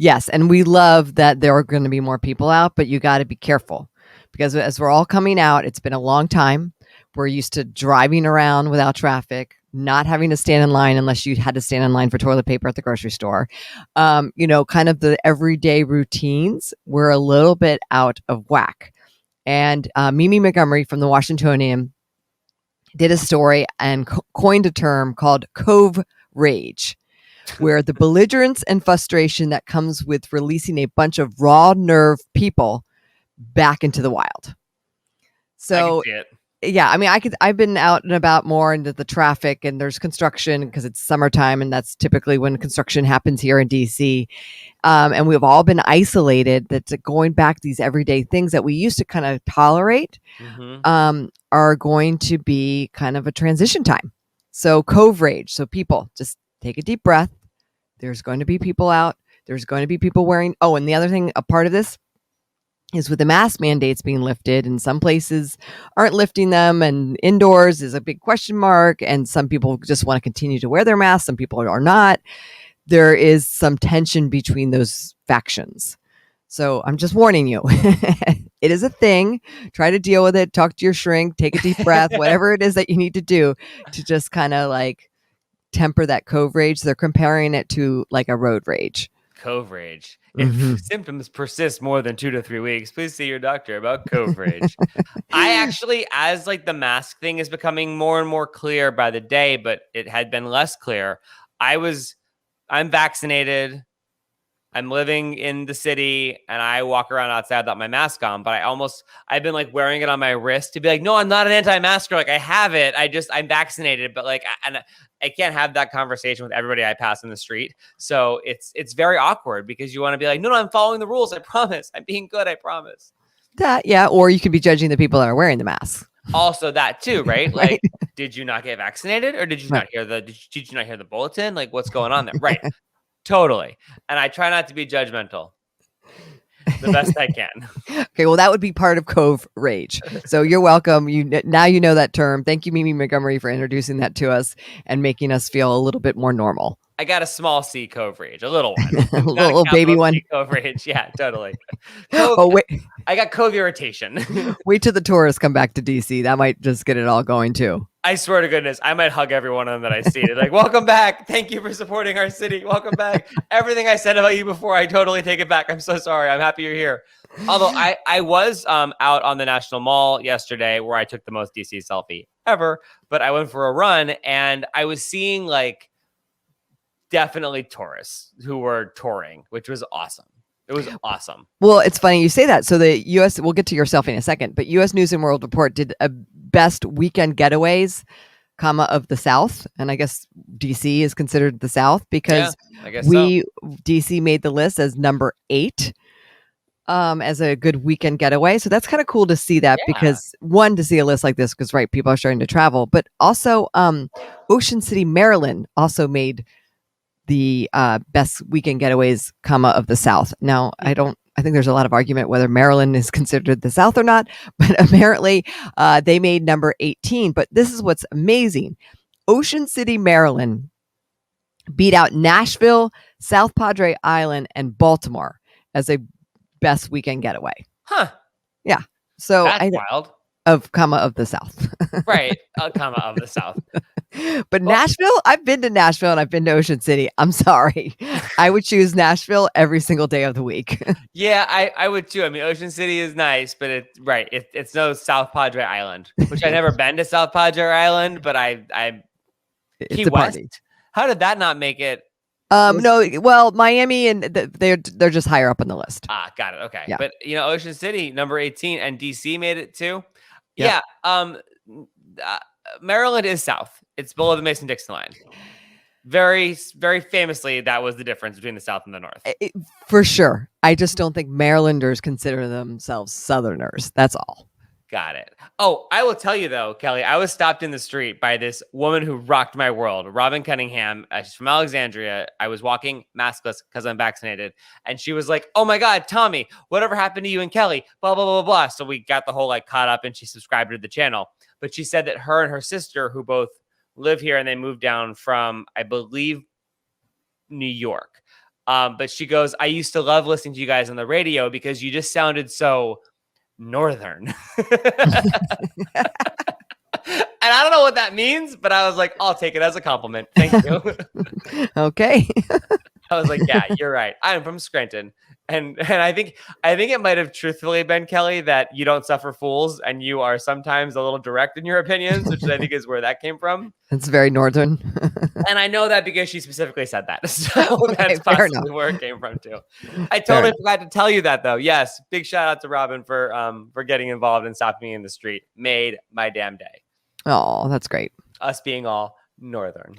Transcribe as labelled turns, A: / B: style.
A: Yes, and we love that there are going to be more people out, but you got to be careful because as we're all coming out, it's been a long time. We're used to driving around without traffic, not having to stand in line unless you had to stand in line for toilet paper at the grocery store. Kind of the everyday routines, we're a little bit out of whack. And Mimi Montgomery from the Washingtonian did a story and coined a term called Cov-Rage, where the belligerence and frustration that comes with releasing a bunch of raw nerve people back into the wild. So
B: I can see it.
A: Yeah, I mean, I've been out and about more into the traffic, and there's construction because it's summertime, and that's typically when construction happens here in DC. And we've all been isolated. That's going back these everyday things that we used to kind of tolerate are going to be kind of a transition time. So Cov-Rage. So people just take a deep breath. There's going to be people out. There's going to be people wearing. Oh, and the other thing, a part of this is with the mask mandates being lifted, and some places aren't lifting them, and indoors is a big question mark, and some people just want to continue to wear their masks, some people are not. There is some tension between those factions. So I'm just warning you. It is a thing. Try to deal with it. Talk to your shrink, take a deep breath, whatever it is that you need to do to just kind of like temper that Cov-Rage. They're comparing it to like a road rage.
B: Cov-Rage. If symptoms persist more than 2 to 3 weeks, please see your doctor about Cov-Rage. I actually, as like the mask thing is becoming more and more clear by the day, but it had been less clear. I'm vaccinated. I'm living in the city and I walk around outside without my mask on, but I've been like wearing it on my wrist to be like, no, I'm not an anti-masker. Like I have it. I'm vaccinated, but like, and I can't have that conversation with everybody I pass in the street. So it's very awkward because you want to be like, no, I'm following the rules. I promise. I'm being good. I promise.
A: That, yeah. Or you could be judging the people that are wearing the mask.
B: Also that too, right?
A: Right.
B: Like, did you not get vaccinated or did you not hear did you not hear the bulletin? Like what's going on there? Right. Totally. And I try not to be judgmental the best I can.
A: Okay, well, that would be part of Cov-Rage. So you're welcome. Now you know that term. Thank you, Mimi Montgomery, for introducing that to us and making us feel a little bit more normal.
B: I got a small C Cov-Rage, a little one.
A: A little baby one.
B: Cov-Rage. Yeah, totally.
A: Wait.
B: I got Cove irritation.
A: Wait till the tourists come back to DC. That might just get it all going too.
B: I swear to goodness, I might hug every one of them that I see. They're like, welcome back. Thank you for supporting our city. Welcome back. Everything I said about you before, I totally take it back. I'm so sorry. I'm happy you're here. Although I was out on the National Mall yesterday where I took the most DC selfie ever, but I went for a run and I was seeing like definitely tourists who were touring, which was awesome. It was awesome.
A: Well, it's funny you say that. So the U.S., we'll get to your selfie in a second, but U.S. News and World Report did a best weekend getaways, of the South. And I guess DC is considered the South because DC made the list as number 8 as a good weekend getaway. So that's kind of cool to see that because one, to see a list like this, because right, people are starting to travel, but also Ocean City, Maryland also made the best weekend getaways, of the South. Now, I think there's a lot of argument whether Maryland is considered the South or not, but apparently they made number 18. But this is what's amazing. Ocean City, Maryland beat out Nashville, South Padre Island, and Baltimore as a best weekend getaway.
B: Huh.
A: Yeah. So
B: that's wild.
A: Of the South.
B: Right. Of the South.
A: But Nashville, I've been to Nashville and I've been to Ocean City. I'm sorry. I would choose Nashville every single day of the week.
B: Yeah, I would too. I mean, Ocean City is nice, but it's no South Padre Island, which I've never been to South Padre Island, but Key West. Party. How did that not make it?
A: No, well, Miami and they're just higher up on the list.
B: Got it. Okay. Yeah. But Ocean City, number 18, and DC made it too.
A: Yep.
B: Yeah. Maryland is South. It's below the Mason-Dixon line. Very, very famously, that was the difference between the South and the North.
A: For sure. I just don't think Marylanders consider themselves Southerners. That's all.
B: Got it. Oh, I will tell you though, Kelly, I was stopped in the street by this woman who rocked my world, Robin Cunningham. She's from Alexandria. I was walking maskless because I'm vaccinated. And she was like, oh my God, Tommy, whatever happened to you and Kelly? Blah, blah, blah, blah. So we got the whole caught up and she subscribed to the channel. But she said that her and her sister, who both live here and they moved down from, I believe, New York, But she goes, I used to love listening to you guys on the radio because you just sounded so northern. And I don't know what that means, but I was like, I'll take it as a compliment. Thank you.
A: Okay.
B: I was like, yeah, you're right. I'm from Scranton. And I think it might have truthfully been, Kelly, that you don't suffer fools and you are sometimes a little direct in your opinions, which I think is where that came from.
A: It's very northern.
B: And I know that because she specifically said that. So
A: Okay,
B: that's
A: fair
B: possibly
A: enough.
B: where it came from too. I totally forgot to tell you that though. Yes. Big shout out to Robin for getting involved and stopping me in the street. Made my damn day.
A: Oh, that's great.
B: Us being all northern.